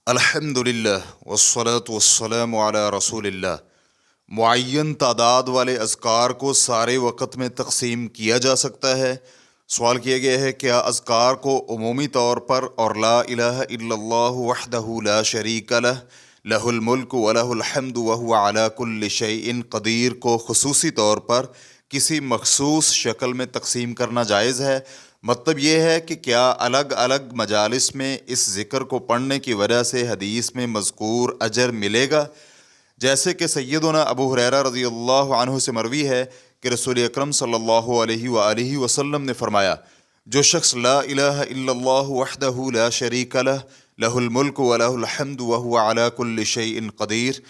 الحمدللہ والصلاة والسلام علی رسول اللہ۔ معین تعداد والے اذکار کو سارے وقت میں تقسیم کیا جا سکتا ہے؟ سوال کیا گیا ہے کیا اذکار کو عمومی طور پر اور لا الہ الا اللہ وحدہ لا شریک لہ لہ الملک ولہ الحمد وہو علی کل شیء قدیر کو خصوصی طور پر کسی مخصوص شکل میں تقسیم کرنا جائز ہے؟ مطلب یہ ہے کہ کیا الگ الگ مجالس میں اس ذکر کو پڑھنے کی وجہ سے حدیث میں مذکور اجر ملے گا؟ جیسے کہ سیدنا ابو ہریرہ رضی اللہ عنہ سے مروی ہے کہ رسول اکرم صلی اللہ علیہ وآلہ وسلم نے فرمایا، جو شخص لا الہ الا اللہ وحدہ لا شریک لہ لہ الملک ولہ الحمد وہو علی کل شیء قدیر۔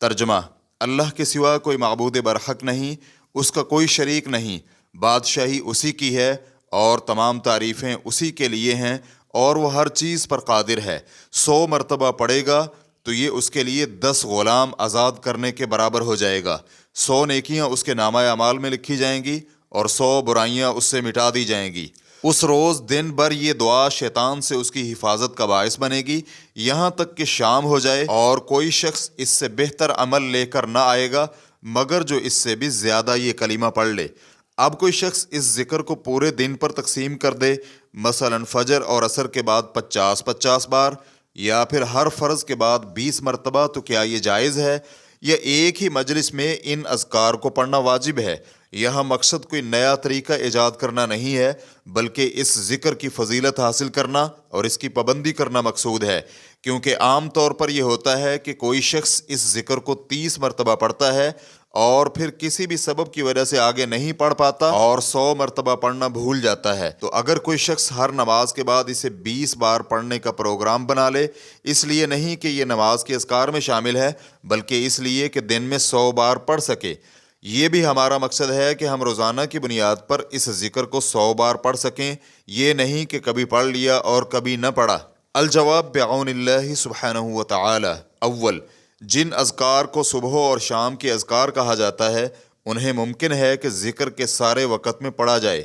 ترجمہ: اللہ کے سوا کوئی معبود برحق نہیں، اس کا کوئی شریک نہیں، بادشاہی اسی کی ہے اور تمام تعریفیں اسی کے لیے ہیں اور وہ ہر چیز پر قادر ہے۔ 100 مرتبہ پڑھے گا تو یہ اس کے لیے 10 غلام آزاد کرنے کے برابر ہو جائے گا، 100 نیکیاں اس کے نامہ اعمال میں لکھی جائیں گی اور 100 برائیاں اس سے مٹا دی جائیں گی۔ اس روز دن بھر یہ دعا شیطان سے اس کی حفاظت کا باعث بنے گی، یہاں تک کہ شام ہو جائے اور کوئی شخص اس سے بہتر عمل لے کر نہ آئے گا مگر جو اس سے بھی زیادہ یہ کلمہ پڑھ لے۔ اب کوئی شخص اس ذکر کو پورے دن پر تقسیم کر دے، مثلا فجر اور عصر کے بعد 50 بار یا پھر ہر فرض کے بعد 20 مرتبہ، تو کیا یہ جائز ہے؟ یا ایک ہی مجلس میں ان اذکار کو پڑھنا واجب ہے؟ یہاں مقصد کوئی نیا طریقہ ایجاد کرنا نہیں ہے بلکہ اس ذکر کی فضیلت حاصل کرنا اور اس کی پابندی کرنا مقصود ہے، کیونکہ عام طور پر یہ ہوتا ہے کہ کوئی شخص اس ذکر کو 30 مرتبہ پڑھتا ہے اور پھر کسی بھی سبب کی وجہ سے آگے نہیں پڑھ پاتا اور 100 مرتبہ پڑھنا بھول جاتا ہے۔ تو اگر کوئی شخص ہر نماز کے بعد اسے 20 بار پڑھنے کا پروگرام بنا لے، اس لیے نہیں کہ یہ نماز کے اذکار میں شامل ہے بلکہ اس لیے کہ دن میں 100 بار پڑھ سکے، یہ بھی ہمارا مقصد ہے کہ ہم روزانہ کی بنیاد پر اس ذکر کو 100 بار پڑھ سکیں، یہ نہیں کہ کبھی پڑھ لیا اور کبھی نہ پڑھا۔ الجواب بعون اللہ سبحانہ وتعالی۔ اول، جن اذکار کو صبح اور شام کے اذکار کہا جاتا ہے انہیں ممکن ہے کہ ذکر کے سارے وقت میں پڑھا جائے،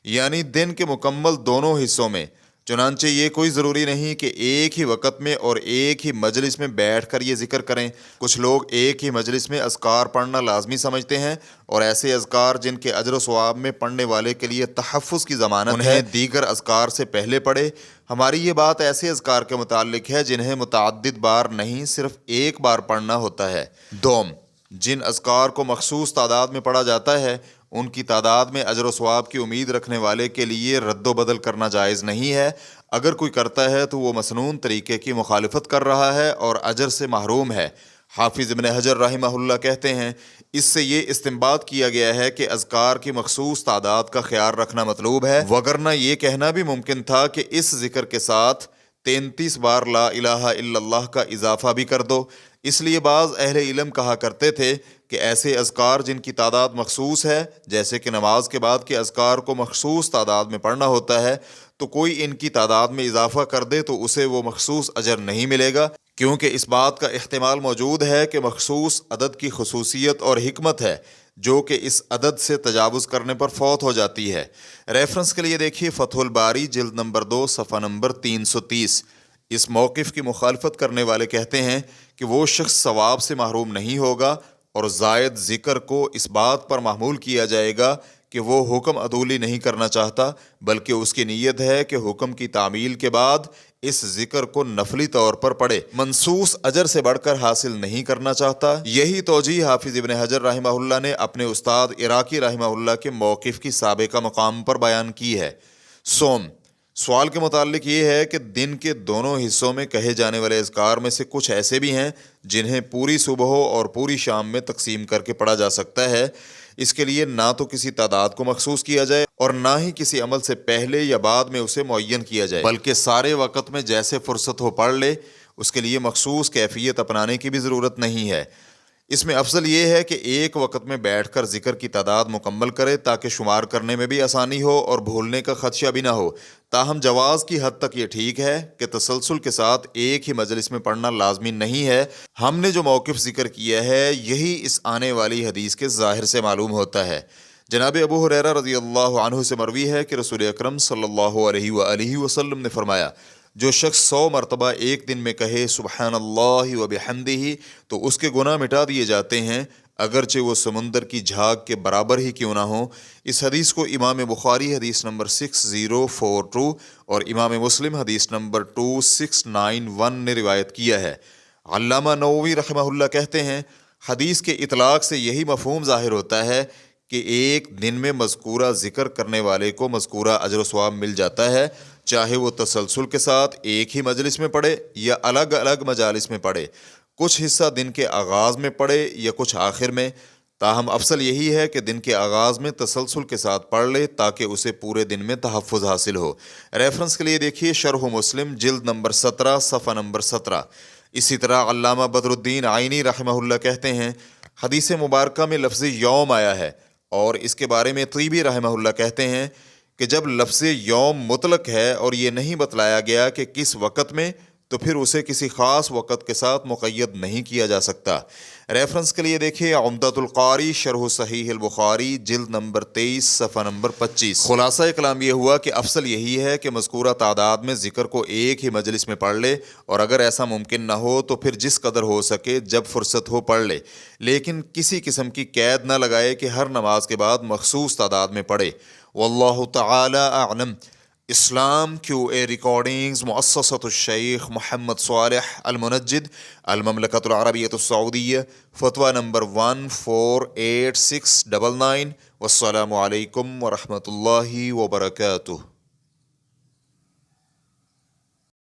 یعنی دن کے مکمل دونوں حصوں میں، چنانچہ یہ کوئی ضروری نہیں کہ ایک ہی وقت میں اور ایک ہی مجلس میں بیٹھ کر یہ ذکر کریں۔ کچھ لوگ ایک ہی مجلس میں اذکار پڑھنا لازمی سمجھتے ہیں اور ایسے اذکار جن کے اجر و ثواب میں پڑھنے والے کے لیے تحفظ کی ضمانت ہے دیگر اذکار سے پہلے پڑھے۔ ہماری یہ بات ایسے اذکار کے متعلق ہے جنہیں متعدد بار نہیں صرف ایک بار پڑھنا ہوتا ہے۔ دوم، جن اذکار کو مخصوص تعداد میں پڑھا جاتا ہے ان کی تعداد میں اجر و ثواب کی امید رکھنے والے کے لیے رد و بدل کرنا جائز نہیں ہے۔ اگر کوئی کرتا ہے تو وہ مسنون طریقے کی مخالفت کر رہا ہے اور اجر سے محروم ہے۔ حافظ ابن حجر رحمہ اللہ کہتے ہیں، اس سے یہ استنباط کیا گیا ہے کہ اذکار کی مخصوص تعداد کا خیال رکھنا مطلوب ہے، وگرنہ یہ کہنا بھی ممکن تھا کہ اس ذکر کے ساتھ 33 بار لا الہ الا اللہ کا اضافہ بھی کر دو۔ اس لیے بعض اہل علم کہا کرتے تھے کہ ایسے اذکار جن کی تعداد مخصوص ہے، جیسے کہ نماز کے بعد کے اذکار کو مخصوص تعداد میں پڑھنا ہوتا ہے، تو کوئی ان کی تعداد میں اضافہ کر دے تو اسے وہ مخصوص اجر نہیں ملے گا، کیونکہ اس بات کا احتمال موجود ہے کہ مخصوص عدد کی خصوصیت اور حکمت ہے جو کہ اس عدد سے تجاوز کرنے پر فوت ہو جاتی ہے۔ ریفرنس کے لیے دیکھیے فتح الباری جلد نمبر 2 صفحہ نمبر 330۔ اس موقف کی مخالفت کرنے والے کہتے ہیں کہ وہ شخص ثواب سے محروم نہیں ہوگا اور زائد ذکر کو اس بات پر محمول کیا جائے گا کہ وہ حکم عدولی نہیں کرنا چاہتا بلکہ اس کی نیت ہے کہ حکم کی تعمیل کے بعد اس ذکر کو نفلی طور پر پڑھے، منصوص اجر سے بڑھ کر حاصل نہیں کرنا چاہتا۔ یہی توجیہ حافظ ابن حجر رحمہ اللہ نے اپنے استاد عراقی رحمہ اللہ کے موقف کی سابقہ مقام پر بیان کی ہے۔ سوم، سوال کے متعلق یہ ہے کہ دن کے دونوں حصوں میں کہے جانے والے اذکار میں سے کچھ ایسے بھی ہیں جنہیں پوری صبح اور پوری شام میں تقسیم کر کے پڑھا جا سکتا ہے۔ اس کے لیے نہ تو کسی تعداد کو مخصوص کیا جائے اور نہ ہی کسی عمل سے پہلے یا بعد میں اسے معین کیا جائے، بلکہ سارے وقت میں جیسے فرصت ہو پڑھ لے۔ اس کے لیے مخصوص کیفیت اپنانے کی بھی ضرورت نہیں ہے۔ اس میں افضل یہ ہے کہ ایک وقت میں بیٹھ کر ذکر کی تعداد مکمل کرے تاکہ شمار کرنے میں بھی آسانی ہو اور بھولنے کا خدشہ بھی نہ ہو۔ تاہم جواز کی حد تک یہ ٹھیک ہے کہ تسلسل کے ساتھ ایک ہی مجلس میں پڑھنا لازمی نہیں ہے۔ ہم نے جو موقف ذکر کیا ہے یہی اس آنے والی حدیث کے ظاہر سے معلوم ہوتا ہے۔ جناب ابو ہریرہ رضی اللہ عنہ سے مروی ہے کہ رسول اکرم صلی اللہ علیہ وآلہ وسلم نے فرمایا، جو شخص 100 مرتبہ ایک دن میں کہے سبحان اللہ و بحمدہ تو اس کے گناہ مٹا دیے جاتے ہیں، اگرچہ وہ سمندر کی جھاگ کے برابر ہی کیوں نہ ہو۔ اس حدیث کو امام بخاری حدیث نمبر 6042 اور امام مسلم حدیث نمبر 2691 نے روایت کیا ہے۔ علامہ نووی رحمہ اللہ کہتے ہیں حدیث کے اطلاق سے یہی مفہوم ظاہر ہوتا ہے کہ ایک دن میں مذکورہ ذکر کرنے والے کو مذکورہ اجر و ثواب مل جاتا ہے، چاہے وہ تسلسل کے ساتھ ایک ہی مجلس میں پڑھے یا الگ الگ مجالس میں پڑھے، کچھ حصہ دن کے آغاز میں پڑھے یا کچھ آخر میں۔ تاہم افضل یہی ہے کہ دن کے آغاز میں تسلسل کے ساتھ پڑھ لے تاکہ اسے پورے دن میں تحفظ حاصل ہو۔ ریفرنس کے لیے دیکھیے شرح مسلم جلد نمبر 17 صفحہ نمبر 17۔ اسی طرح علامہ بدر الدین عینی رحمہ اللہ کہتے ہیں حدیث مبارکہ میں لفظ یوم آیا ہے، اور اس کے بارے میں طیبی رحمہ اللہ کہتے ہیں کہ جب لفظ یوم مطلق ہے اور یہ نہیں بتلایا گیا کہ کس وقت میں، تو پھر اسے کسی خاص وقت کے ساتھ مقید نہیں کیا جا سکتا۔ ریفرنس کے لیے دیکھیے عمدۃ القاری شرح صحیح البخاری جلد نمبر 23 صفحہ نمبر 25۔ خلاصہ کلام یہ ہوا کہ افضل یہی ہے کہ مذکورہ تعداد میں ذکر کو ایک ہی مجلس میں پڑھ لے، اور اگر ایسا ممکن نہ ہو تو پھر جس قدر ہو سکے جب فرصت ہو پڑھ لے، لیکن کسی قسم کی قید نہ لگائے کہ ہر نماز کے بعد مخصوص تعداد میں پڑھے۔ واللہ تعالی اعلم۔ اسلام کیو اے ریکارڈنگز مؤسسۃ الشیخ محمد صالح المنجد، المملکۃ العربیۃ السعودیہ، فتویٰ نمبر 148699۔ والسلام علیکم ورحمۃ اللہ وبرکاتہ۔